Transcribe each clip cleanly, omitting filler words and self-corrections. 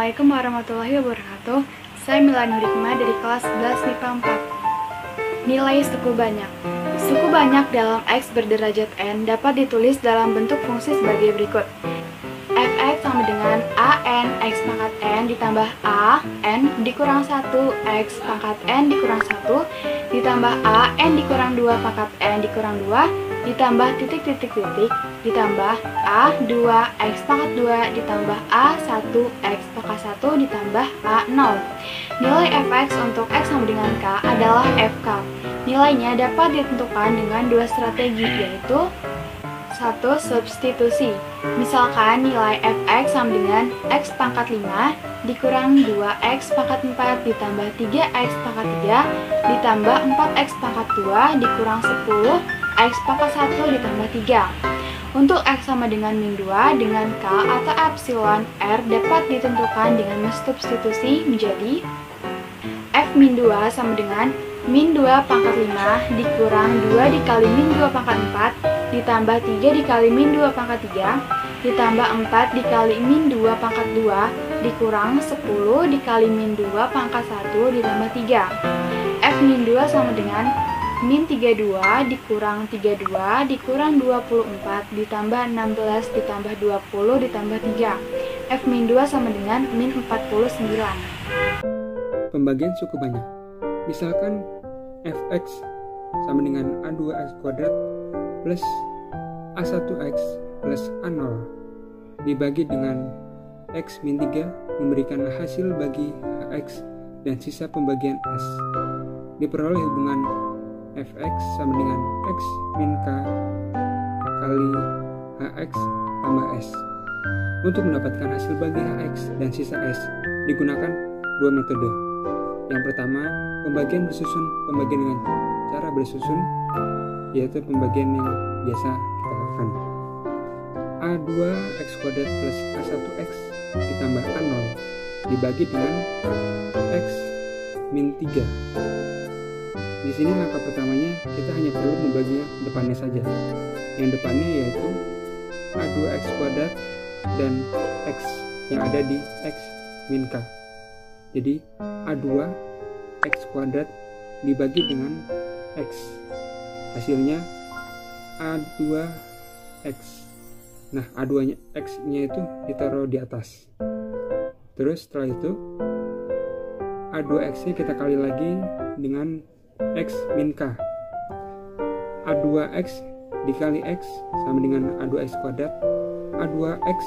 Assalamualaikum warahmatullahi wabarakatuh. Saya Milani Hikmah dari kelas 11 MIPA 4. Nilai suku banyak. Suku banyak dalam X berderajat N dapat ditulis dalam bentuk fungsi sebagai berikut. Fx sama dengan AN X pangkat N ditambah A N dikurang 1 X pangkat N dikurang 1 ditambah A N dikurang 2 pangkat N dikurang 2 ditambah titik ditambah A2 X pangkat 2 ditambah A1 X pangkat 1 ditambah A0. Nilai Fx untuk X sama dengan K adalah Fk. Nilainya dapat ditentukan dengan dua strategi, yaitu 1. Substitusi. Misalkan nilai Fx sama dengan X pangkat 5 dikurang 2X pangkat 4 ditambah 3X pangkat 3 ditambah 4X pangkat 2 dikurang 10 X pangkat 1 ditambah 3. Untuk X sama dengan min 2 dengan K atau epsilon R dapat ditentukan dengan mensubstitusi menjadi F min 2 sama dengan min 2 pangkat 5 dikurang 2 dikali min 2 pangkat 4 ditambah 3 dikali min 2 pangkat 3 ditambah 4 dikali min 2 pangkat 2 dikurang 10 dikali min 2 pangkat 1 ditambah 3. F min 2 sama dengan min 32 dikurang 32 dikurang 24 ditambah 16 ditambah 20 ditambah 3. F min 2 sama dengan min 49. Pembagian suku banyak. Misalkan Fx sama dengan A2x kuadrat plus A1x plus A0 dibagi dengan X min 3 memberikan hasil bagi Hx dan sisa pembagian S. Diperoleh hubungan Fx sama dengan X min K kali Hx tambah S. Untuk mendapatkan hasil bagi Hx dan sisa S digunakan dua metode. Yang pertama, pembagian bersusun, pembagian dengan cara bersusun, yaitu pembagian yang biasa kita lakukan. A2x kuadrat plus A1x ditambah A0 dibagi dengan X min 3. Di sini langkah pertamanya kita hanya perlu membagi depannya saja. Yang depannya yaitu A2x kuadrat dan X yang ada di X min K. Jadi A2 X kuadrat dibagi dengan X. Hasilnya A2X. Nah, A2 X-nya itu ditaruh di atas. Terus setelah itu A2X-nya kita kali lagi dengan X min K. A2X dikali X sama dengan A2X kuadrat. A2X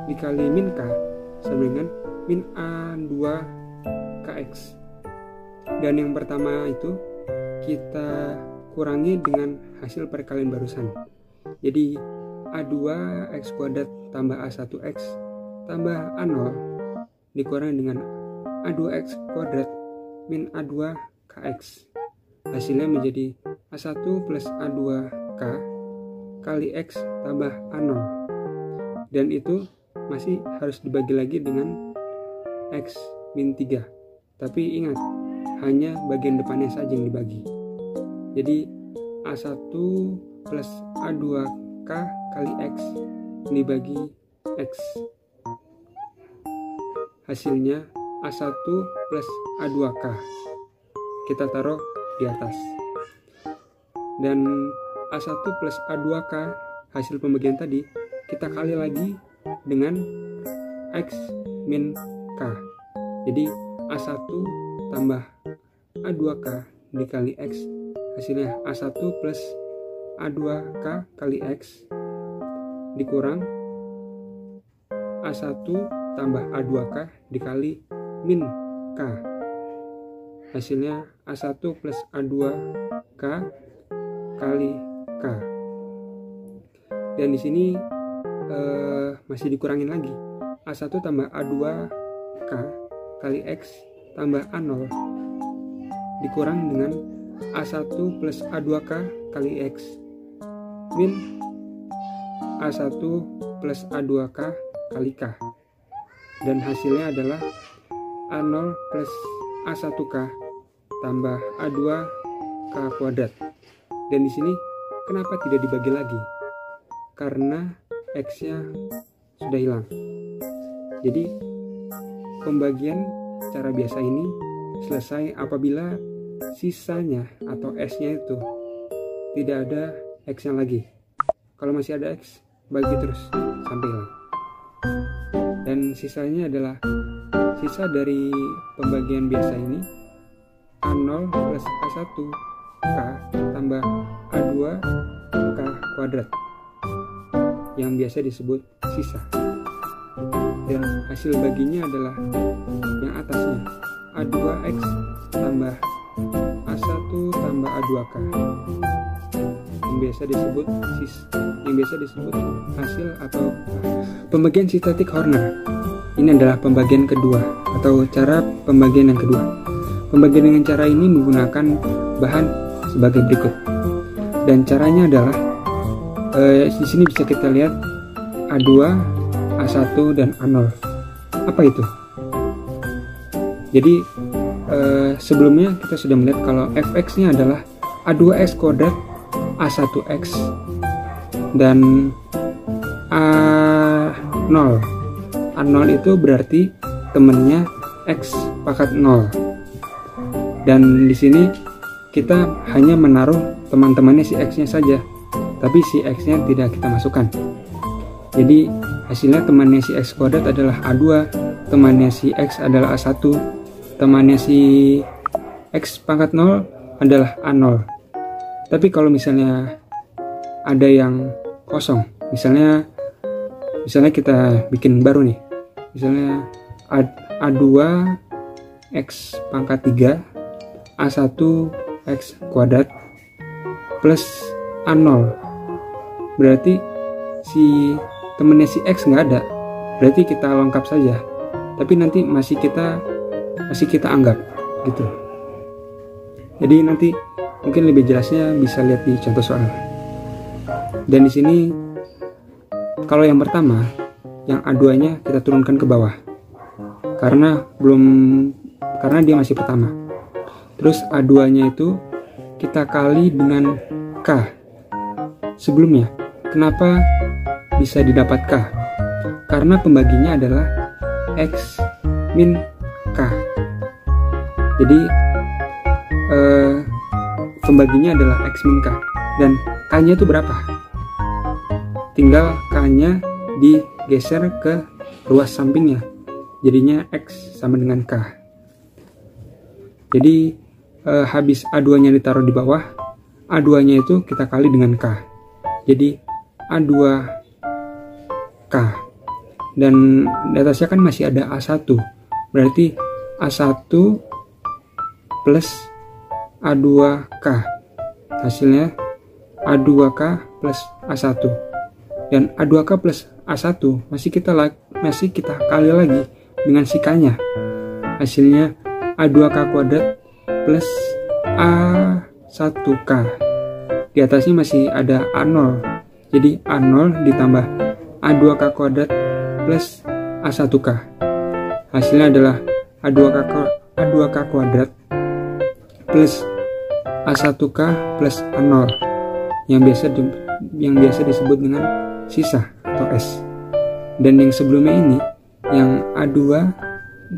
dikali min K sama dengan min A2KX. Dan yang pertama itu kita kurangi dengan hasil perkalian barusan. Jadi A2x kuadrat tambah A1x tambah A0 dikurangi dengan A2x kuadrat min A2KX. Hasilnya menjadi A1 plus A2K kali X tambah A0. Dan itu masih harus dibagi lagi dengan X min 3. Tapi ingat, hanya bagian depannya saja yang dibagi. Jadi A1 plus A2K kali X dibagi X. Hasilnya A1 plus A2K. Kita taruh di atas. Dan A1 plus A2K hasil pembagian tadi kita kali lagi dengan X min K. Jadi A1 tambah A2K dikali X hasilnya A1 plus A2K kali X dikurang A1 tambah A2K dikali min K. Hasilnya A1 plus A2K kali K. Dan di sini masih dikurangin lagi. A1 tambah A2K kali X tambah A0 dikurang dengan A1 plus A2K kali X min A1 plus A2K kali K. Dan hasilnya adalah A0 plus A1K tambah A2K kuadrat. Dan di sini kenapa tidak dibagi lagi? Karena X-nya sudah hilang. Jadi pembagian cara biasa ini selesai apabila sisanya atau S-nya itu tidak ada X-nya lagi. Kalau masih ada X, bagi terus sampai hilang. Dan sisanya adalah sisa dari pembagian biasa ini, A0 plus A1 K tambah A2 K kuadrat, yang biasa disebut sisa. Dan hasil baginya adalah yang atasnya, A2X tambah A1 tambah A2K, yang biasa disebut hasil atau pembagian sintetik Horner. Ini adalah pembagian kedua atau cara pembagian yang kedua. Pembagian dengan cara ini menggunakan bahan sebagai berikut. Dan caranya adalah di sini bisa kita lihat A2, A1 dan A0. Apa itu? Jadi sebelumnya kita sudah melihat kalau fx-nya adalah A2x kuadrat A1x dan A0. A0 itu berarti temennya X pangkat 0. Dan di sini kita hanya menaruh teman-temannya si X-nya saja, tapi si X-nya tidak kita masukkan. Jadi hasilnya temannya si X kuadrat adalah A2, temannya si X adalah A1, temannya si X pangkat 0 adalah A0. Tapi kalau misalnya ada yang kosong, misalnya kita bikin baru nih, misalnya A2 X pangkat 3 A1 X kuadrat plus A0, berarti si temennya si X nggak ada, berarti kita lengkap saja, tapi nanti masih kita anggap gitu. Jadi nanti mungkin lebih jelasnya bisa lihat di contoh soal. Dan di sini kalau yang pertama, yang A2-nya kita turunkan ke bawah karena dia masih pertama. Terus A2-nya itu kita kali dengan K sebelumnya. Kenapa bisa didapat K? Karena pembaginya adalah X min K. Jadi pembaginya adalah X min K. Dan K-nya itu berapa? Tinggal K-nya digeser ke ruas sampingnya. Jadinya X sama dengan K. Jadi habis A2-nya ditaruh di bawah, A2-nya itu kita kali dengan K. Jadi A2K. Dan di atasnya kan masih ada A1. Berarti A1 plus A2K. Hasilnya A2K plus A1. Dan A2K plus A1 masih kita kali lagi dengan si K-nya. Hasilnya A2K kuadrat plus A1K. Di atasnya masih ada A0. Jadi A0 ditambah A2K kuadrat plus A1K. Hasilnya adalah A2K kuadrat plus A1K plus A0 yang biasa disebut dengan sisa atau S. Dan yang sebelumnya ini, yang A2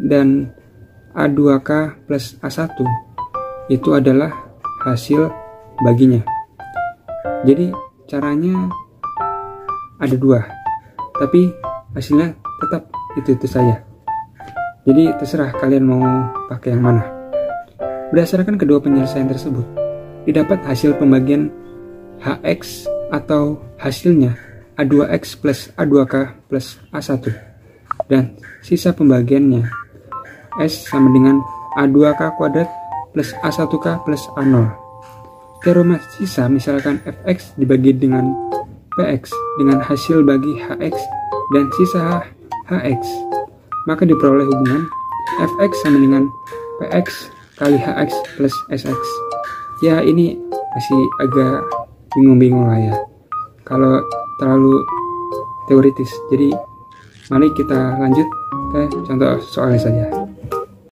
dan A2K plus A1 itu adalah hasil baginya. Jadi caranya ada dua, tapi hasilnya tetap itu saja. Jadi terserah kalian mau pakai yang mana. Berdasarkan kedua penyelesaian tersebut, didapat hasil pembagian HX atau hasilnya A2X plus A2K plus A1. Dan sisa pembagiannya S sama dengan A2K kuadrat plus A1K plus A0. Teorema sisa misalkan Fx dibagi dengan Px dengan hasil bagi Hx dan sisa Hx. Maka diperoleh hubungan Fx sama dengan Px kali Hx plus Sx. Ya ini masih agak bingung-bingung lah ya kalau terlalu teoritis. Jadi mari kita lanjut ke contoh soalnya saja.